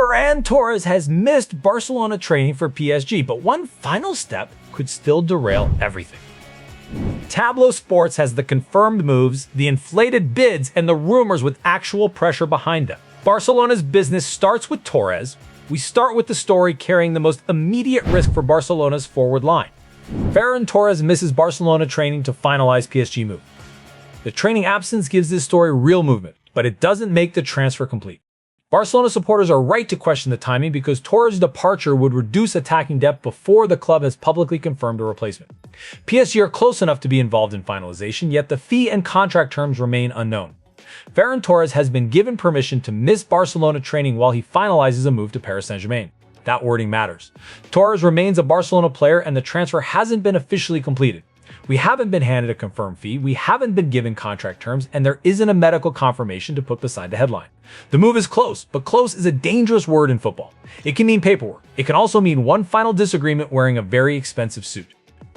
Ferran Torres has missed Barcelona training for PSG, but one final step could still derail everything. Tablo Sports has the confirmed moves, the inflated bids, and the rumors with actual pressure behind them. Barcelona's business starts with Torres. We start with the story carrying the most immediate risk for Barcelona's forward line. Ferran Torres misses Barcelona training to finalize PSG move. The training absence gives this story real movement, but it doesn't make the transfer complete. Barcelona supporters are right to question the timing because Torres' departure would reduce attacking depth before the club has publicly confirmed a replacement. PSG are close enough to be involved in finalization, yet the fee and contract terms remain unknown. Ferran Torres has been given permission to miss Barcelona training while he finalizes a move to Paris Saint-Germain. That wording matters. Torres remains a Barcelona player and the transfer hasn't been officially completed. We haven't been handed a confirmed fee, we haven't been given contract terms, and there isn't a medical confirmation to put beside the headline. The move is close, but close is a dangerous word in football. It can mean paperwork. It can also mean one final disagreement wearing a very expensive suit.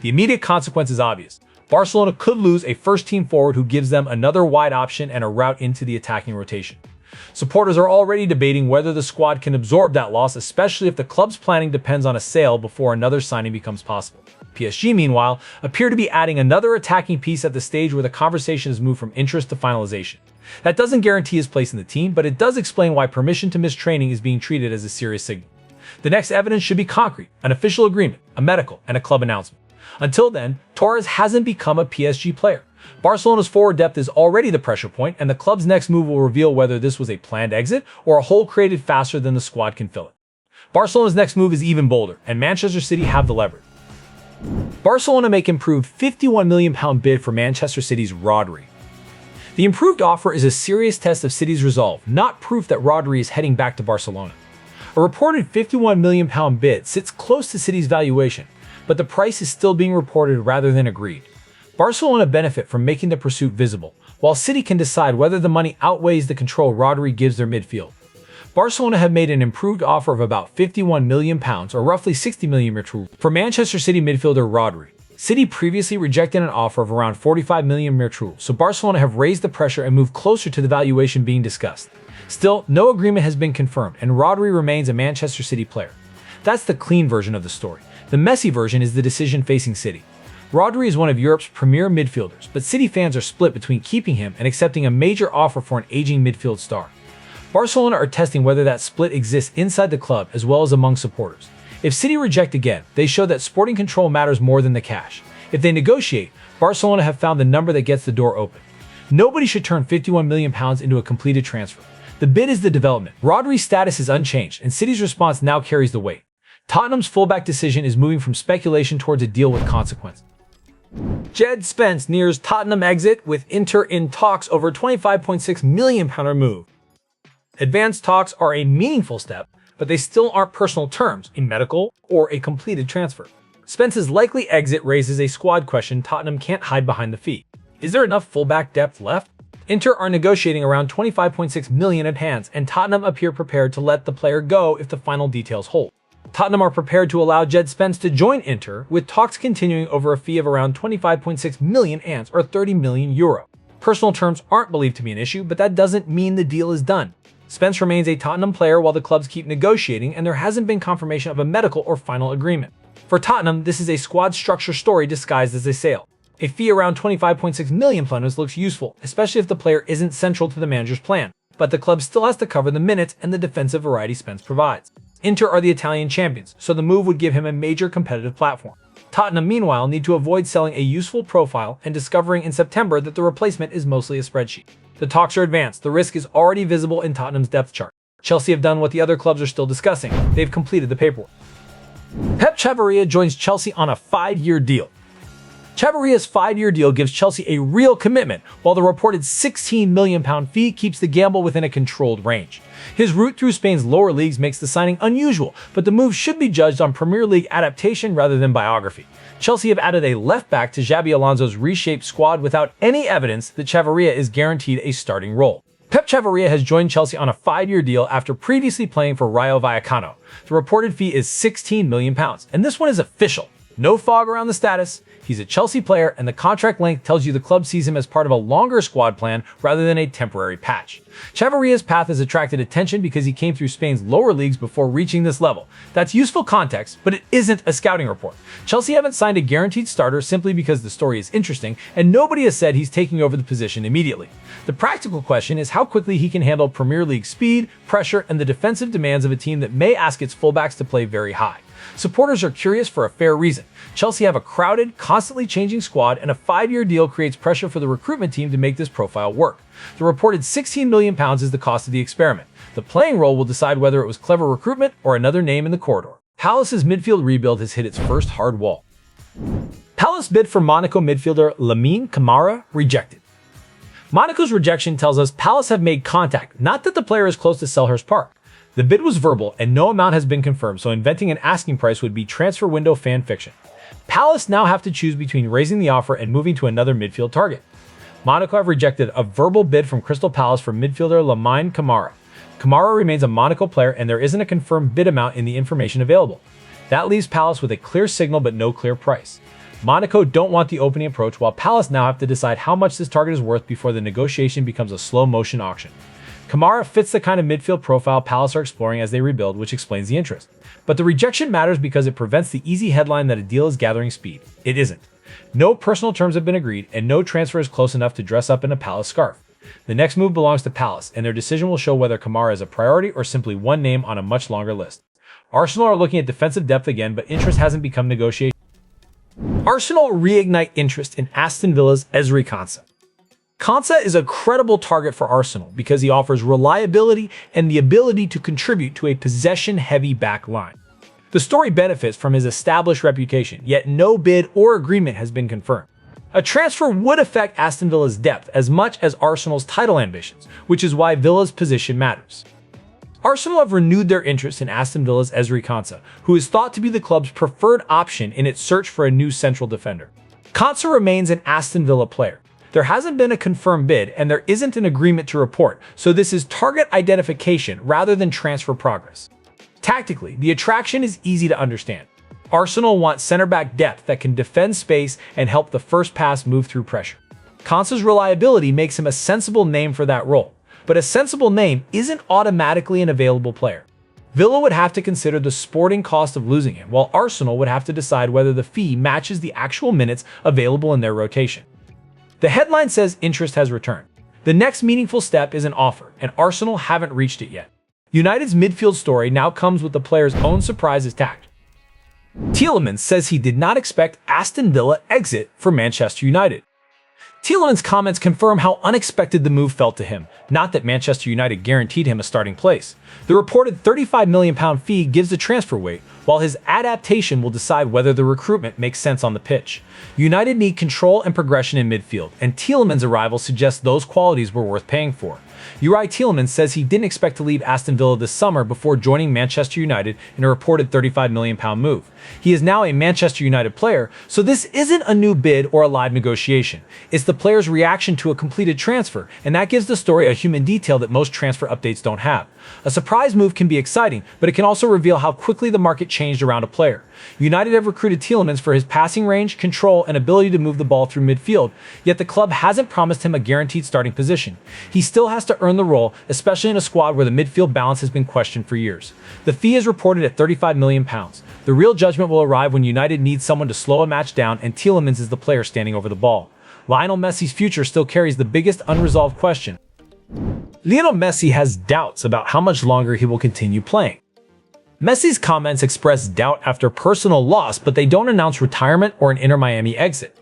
The immediate consequence is obvious. Barcelona could lose a first-team forward who gives them another wide option and a route into the attacking rotation. Supporters are already debating whether the squad can absorb that loss, especially if the club's planning depends on a sale before another signing becomes possible. PSG, meanwhile, appear to be adding another attacking piece at the stage where the conversation has moved from interest to finalization. That doesn't guarantee his place in the team, but it does explain why permission to miss training is being treated as a serious signal. The next evidence should be concrete, an official agreement, a medical, and a club announcement. Until then, Torres hasn't become a PSG player. Barcelona's forward depth is already the pressure point, and the club's next move will reveal whether this was a planned exit or a hole created faster than the squad can fill it. Barcelona's next move is even bolder, and Manchester City have the leverage. Barcelona make improved £51 million bid for Manchester City's Rodri. The improved offer is a serious test of City's resolve, not proof that Rodri is heading back to Barcelona. A reported £51 million bid sits close to City's valuation, but the price is still being reported rather than agreed. Barcelona benefit from making the pursuit visible, while City can decide whether the money outweighs the control Rodri gives their midfield. Barcelona have made an improved offer of about £51 million, or roughly 60 million for Manchester City midfielder Rodri. City previously rejected an offer of around 45 million, so Barcelona have raised the pressure and moved closer to the valuation being discussed. Still, no agreement has been confirmed, and Rodri remains a Manchester City player. That's the clean version of the story. The messy version is the decision facing City. Rodri is one of Europe's premier midfielders, but City fans are split between keeping him and accepting a major offer for an aging midfield star. Barcelona are testing whether that split exists inside the club as well as among supporters. If City reject again, they show that sporting control matters more than the cash. If they negotiate, Barcelona have found the number that gets the door open. Nobody should turn £51 million into a completed transfer. The bid is the development. Rodri's status is unchanged, and City's response now carries the weight. Tottenham's fullback decision is moving from speculation towards a deal with consequence. Djed Spence nears Tottenham exit with Inter in talks over £25.6 million move. Advanced talks are a meaningful step, but they still aren't personal terms, a medical, or a completed transfer. Spence's likely exit raises a squad question Tottenham can't hide behind the fee. Is there enough fullback depth left? Inter are negotiating around £25.6 million at hands, and Tottenham appear prepared to let the player go if the final details hold. Tottenham are prepared to allow Djed Spence to join Inter, with talks continuing over a fee of around £25.6 million or €30 million. Personal terms aren't believed to be an issue, but that doesn't mean the deal is done. Spence remains a Tottenham player while the clubs keep negotiating, and there hasn't been confirmation of a medical or final agreement. For Tottenham, this is a squad structure story disguised as a sale. A fee around £25.6 million looks useful, especially if the player isn't central to the manager's plan, but the club still has to cover the minutes and the defensive variety Spence provides. Inter are the Italian champions, so the move would give him a major competitive platform. Tottenham, meanwhile, need to avoid selling a useful profile and discovering in September that the replacement is mostly a spreadsheet. The talks are advanced. The risk is already visible in Tottenham's depth chart. Chelsea have done what the other clubs are still discussing. They've completed the paperwork. Chavarria joins Chelsea on a 5-year deal. Chavarria's 5-year deal gives Chelsea a real commitment, while the reported £16 million fee keeps the gamble within a controlled range. His route through Spain's lower leagues makes the signing unusual, but the move should be judged on Premier League adaptation rather than biography. Chelsea have added a left-back to Xabi Alonso's reshaped squad without any evidence that Chavarria is guaranteed a starting role. Chavarria has joined Chelsea on a 5-year deal after previously playing for Rayo Vallecano. The reported fee is £16 million, and this one is official. No fog around the status. He's a Chelsea player, and the contract length tells you the club sees him as part of a longer squad plan rather than a temporary patch. Chavarria's path has attracted attention because he came through Spain's lower leagues before reaching this level. That's useful context, but it isn't a scouting report. Chelsea haven't signed a guaranteed starter simply because the story is interesting, and nobody has said he's taking over the position immediately. The practical question is how quickly he can handle Premier League speed, pressure, and the defensive demands of a team that may ask its fullbacks to play very high. Supporters are curious for a fair reason. Chelsea have a crowded, constantly changing squad, and a 5-year deal creates pressure for the recruitment team to make this profile work. The reported £16 million is the cost of the experiment. The playing role will decide whether it was clever recruitment or another name in the corridor. Palace's midfield rebuild has hit its first hard wall. Palace bid for Monaco midfielder Lamine Camara rejected. Monaco's rejection tells us Palace have made contact, not that the player is close to Selhurst Park. The bid was verbal and no amount has been confirmed, so inventing an asking price would be transfer window fan fiction. Palace now have to choose between raising the offer and moving to another midfield target. Monaco have rejected a verbal bid from Crystal Palace for midfielder Lamine Camara. Camara remains a Monaco player and there isn't a confirmed bid amount in the information available. That leaves Palace with a clear signal but no clear price. Monaco don't want the opening approach, while Palace now have to decide how much this target is worth before the negotiation becomes a slow-motion auction. Camara fits the kind of midfield profile Palace are exploring as they rebuild, which explains the interest. But the rejection matters because it prevents the easy headline that a deal is gathering speed. It isn't. No personal terms have been agreed, and no transfer is close enough to dress up in a Palace scarf. The next move belongs to Palace, and their decision will show whether Camara is a priority or simply one name on a much longer list. Arsenal are looking at defensive depth again, but interest hasn't become negotiation. Arsenal reignite interest in Aston Villa's Ezri Konsa. Konsa is a credible target for Arsenal because he offers reliability and the ability to contribute to a possession-heavy back line. The story benefits from his established reputation, yet no bid or agreement has been confirmed. A transfer would affect Aston Villa's depth as much as Arsenal's title ambitions, which is why Villa's position matters. Arsenal have renewed their interest in Aston Villa's Ezri Konsa, who is thought to be the club's preferred option in its search for a new central defender. Konsa remains an Aston Villa player. There hasn't been a confirmed bid, and there isn't an agreement to report, so this is target identification rather than transfer progress. Tactically, the attraction is easy to understand. Arsenal want center-back depth that can defend space and help the first pass move through pressure. Konsa's reliability makes him a sensible name for that role, but a sensible name isn't automatically an available player. Villa would have to consider the sporting cost of losing him, while Arsenal would have to decide whether the fee matches the actual minutes available in their rotation. The headline says interest has returned. The next meaningful step is an offer, and Arsenal haven't reached it yet. United's midfield story now comes with the player's own surprises tagged. Tielemans says he did not expect Aston Villa exit for Manchester United. Tielemans' comments confirm how unexpected the move felt to him, not that Manchester United guaranteed him a starting place. The reported £35 million fee gives the transfer weight, while his adaptation will decide whether the recruitment makes sense on the pitch. United need control and progression in midfield, and Tielemans' arrival suggests those qualities were worth paying for. Uri Tielemans says he didn't expect to leave Aston Villa this summer before joining Manchester United in a reported £35 million move. He is now a Manchester United player, so this isn't a new bid or a live negotiation. It's the player's reaction to a completed transfer, and that gives the story a human detail that most transfer updates don't have. A surprise move can be exciting, but it can also reveal how quickly the market changed around a player. United have recruited Tielemans for his passing range, control, and ability to move the ball through midfield, yet the club hasn't promised him a guaranteed starting position. He still has to earn the role, especially in a squad where the midfield balance has been questioned for years. The fee is reported at £35 million. The real judgment will arrive when United needs someone to slow a match down, and Tielemans is the player standing over the ball. Lionel Messi's future still carries the biggest unresolved question. Lionel Messi has doubts about how much longer he will continue playing. Messi's comments express doubt after personal loss, but they don't announce retirement or an Inter Miami exit.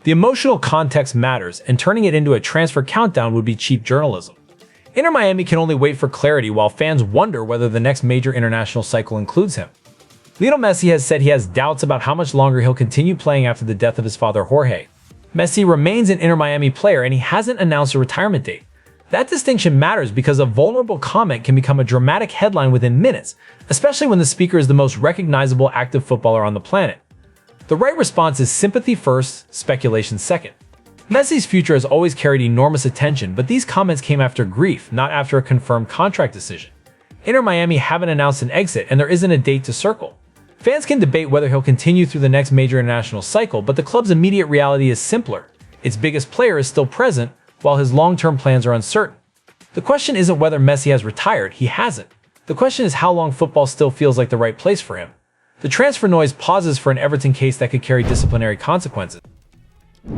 The emotional context matters, and turning it into a transfer countdown would be cheap journalism. Inter Miami can only wait for clarity while fans wonder whether the next major international cycle includes him. Lionel Messi has said he has doubts about how much longer he'll continue playing after the death of his father Jorge. Messi remains an Inter Miami player, and he hasn't announced a retirement date. That distinction matters because a vulnerable comment can become a dramatic headline within minutes, especially when the speaker is the most recognizable active footballer on the planet. The right response is sympathy first, speculation second. Messi's future has always carried enormous attention, but these comments came after grief, not after a confirmed contract decision. Inter Miami haven't announced an exit, and there isn't a date to circle. Fans can debate whether he'll continue through the next major international cycle, but the club's immediate reality is simpler. Its biggest player is still present, while his long-term plans are uncertain. The question isn't whether Messi has retired, he hasn't. The question is how long football still feels like the right place for him. The transfer noise pauses for an Everton case that could carry disciplinary consequences.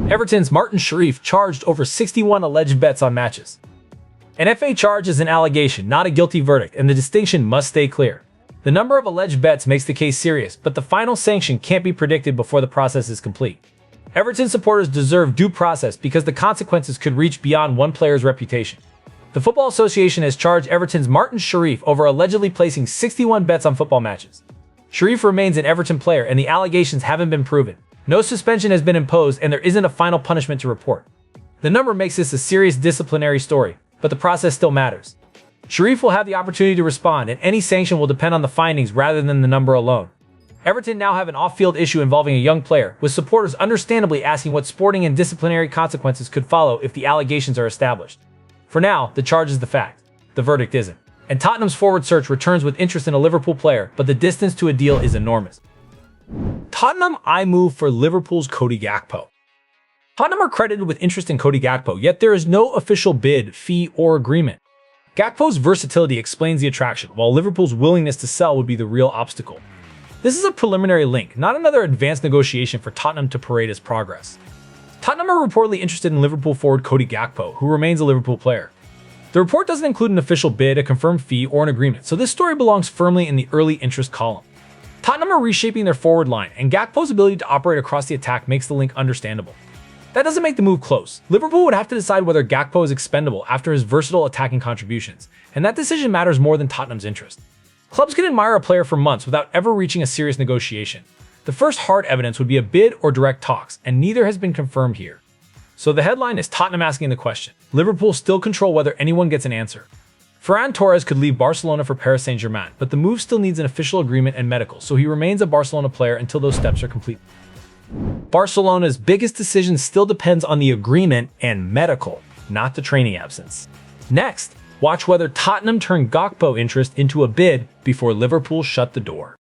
Everton's Martin Sherif charged over 61 alleged bets on matches. An FA charge is an allegation, not a guilty verdict, and the distinction must stay clear. The number of alleged bets makes the case serious, but the final sanction can't be predicted before the process is complete. Everton supporters deserve due process because the consequences could reach beyond one player's reputation. The Football Association has charged Everton's Martin Sherif over allegedly placing 61 bets on football matches. Sherif remains an Everton player and the allegations haven't been proven. No suspension has been imposed and there isn't a final punishment to report. The number makes this a serious disciplinary story, but the process still matters. Sherif will have the opportunity to respond, and any sanction will depend on the findings rather than the number alone. Everton now have an off-field issue involving a young player, with supporters understandably asking what sporting and disciplinary consequences could follow if the allegations are established. For now, the charge is the fact. The verdict isn't. And Tottenham's forward search returns with interest in a Liverpool player, but the distance to a deal is enormous. Tottenham move for Liverpool's Cody Gakpo. Tottenham are credited with interest in Cody Gakpo, yet there is no official bid, fee, or agreement. Gakpo's versatility explains the attraction, while Liverpool's willingness to sell would be the real obstacle. This is a preliminary link, not another advanced negotiation for Tottenham to parade as progress. Tottenham are reportedly interested in Liverpool forward Cody Gakpo, who remains a Liverpool player. The report doesn't include an official bid, a confirmed fee, or an agreement, so this story belongs firmly in the early interest column. Tottenham are reshaping their forward line, and Gakpo's ability to operate across the attack makes the link understandable. That doesn't make the move close. Liverpool would have to decide whether Gakpo is expendable after his versatile attacking contributions, and that decision matters more than Tottenham's interest. Clubs can admire a player for months without ever reaching a serious negotiation. The first hard evidence would be a bid or direct talks, and neither has been confirmed here. So the headline is Tottenham asking the question. Liverpool still control whether anyone gets an answer. Ferran Torres could leave Barcelona for Paris Saint-Germain, but the move still needs an official agreement and medical, so he remains a Barcelona player until those steps are complete. Barcelona's biggest decision still depends on the agreement and medical, not the training absence. Next, watch whether Tottenham turn Gakpo interest into a bid before Liverpool shut the door.